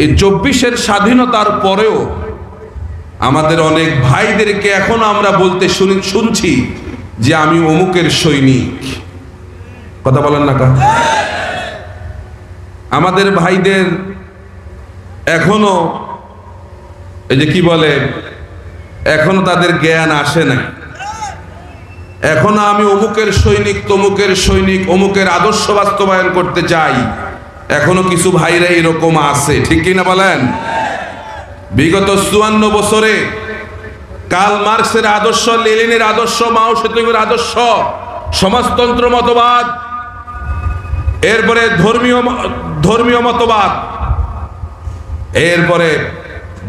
এই 24-এর স্বাধীনতার পরেও আমাদের অনেক ভাইদেরকে এখন আমরা বলতে শুনছি যে আমি অমুকের সৈনিক। কথা বলেন না কা? আমাদের ভাইদের এখনো এই যে কি বলে, এখনো তাদের জ্ঞান আসে না। এখনো আমি অমুকের সৈনিক, তমুকের সৈনিক, অমুকের আদর্শ বাস্তবায়ন করতে চাই। এখনো কিছু ভাইরা এরকম আছে, ঠিক কিনা বলেন? বিগত 54 বছরে কার্ল মার্কসের আদর্শ, লেনিনের আদর্শ, মাও সেতুংয়ের আদর্শ, সমাজতন্ত্র মতবাদ, এরপরে ধর্মীয় মতবাদ, এরপরে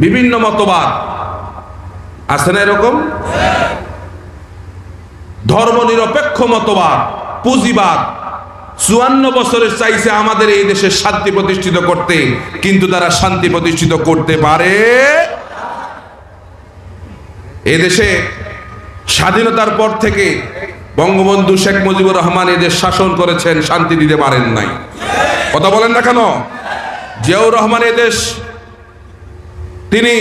বিভিন্ন মতবাদ আছে না এরকম? ধর্মনিরপেক্ষ মতবাদ, পুঁজিবাদ 54 বছরের চাইছে আমাদের এই দেশে শান্তি প্রতিষ্ঠিত করতে, কিন্তু তারা শান্তি প্রতিষ্ঠিত করতে পারে। এদেশে স্বাধীনতার পর থেকে বঙ্গবন্ধু শেখ মুজিবুর রহমান এদেশ শাসন করেছেন, শান্তি দিতে পারেন নাই। কথা বলেন না কেন? জিয়াউর রহমান এদেশ তিনি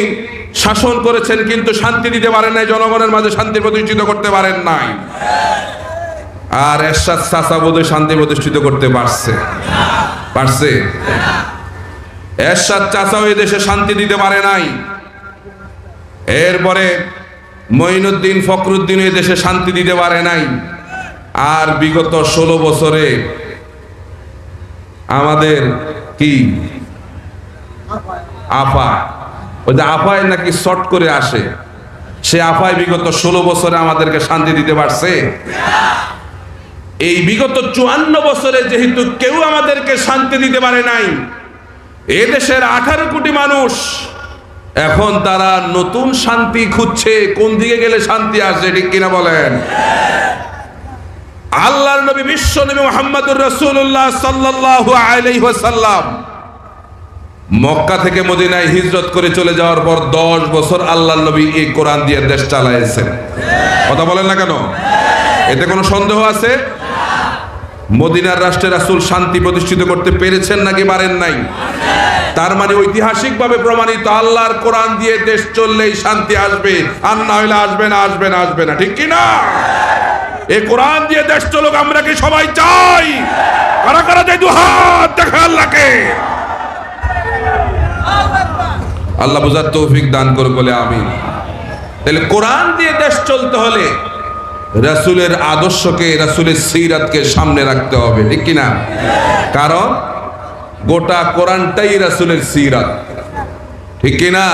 শাসন করেছেন, কিন্তু শান্তি দিতে পারেন নাই, জনগণের মাঝে শান্তি প্রতিষ্ঠিত করতে পারেন নাই। আর এরশাদ চাচা বোধহয় শান্তি প্রতিষ্ঠিত করতে পারছে? এরশাদ চাচাও এই দেশে শান্তি দিতে পারে নাই। এরপরে মঈনুদ্দিন ফখরুদ্দিন এই দেশে শান্তি দিতে পারে নাই। আর বিগত 16 বছরে আমাদের কি আফা, ওই যে আফায় নাকি শর্ট করে আসে, সে আফায় বিগত 16 বছরে আমাদেরকে শান্তি দিতে পারছে? এই বিগত 54 বছরে যেহেতু কেউ আমাদেরকে শান্তি দিতে পারে নাই, এ দেশের 18 কোটি মানুষ এখন তারা নতুন শান্তি খুঁজছে, কোন দিকে গেলে শান্তি আসে, ঠিক কিনা বলেন? আল্লাহর নবী, বিশ্ব নবী মুহাম্মদুর রাসূলুল্লাহ সাল্লাল্লাহু আলাইহি ওয়াসাল্লাম মক্কা থেকে মদিনায় হিজরত করে চলে যাওয়ার পর 10 বছর আল্লাহর নবী এই কোরআন দিয়ে দেশ চালাইছেন। কথা বলেন না কেন? এতে কোনো সন্দেহ আছে? মদিনার রাষ্ট্রে রাসূল শান্তি প্রতিষ্ঠিত করতে পেরেছেন নাকি পারেন নাই? তার মানে ঐতিহাসিকভাবে প্রমাণিত আল্লাহর কোরআন দিয়ে দেশ চললেই শান্তি আসবে, আর না হলে আসবে না, ঠিক কি না? এই কোরআন দিয়ে দেশ চলুক, আমরা কি সবাই চাই? কারা কারা চাই? দুহাত দেখা আল্লাহকে। আল্লাহ বুঝার তৌফিক দান করুক বলে আমিন। তাহলে কোরআন দিয়ে দেশ চলতে হলে রাসূলের আদর্শকে, রাসূলের সিরাতকে সামনে রাখতে হবে, ঠিক কিনা? কারণ গোটা কোরআনটাই রাসূলের সিরাত, ঠিক কিনা?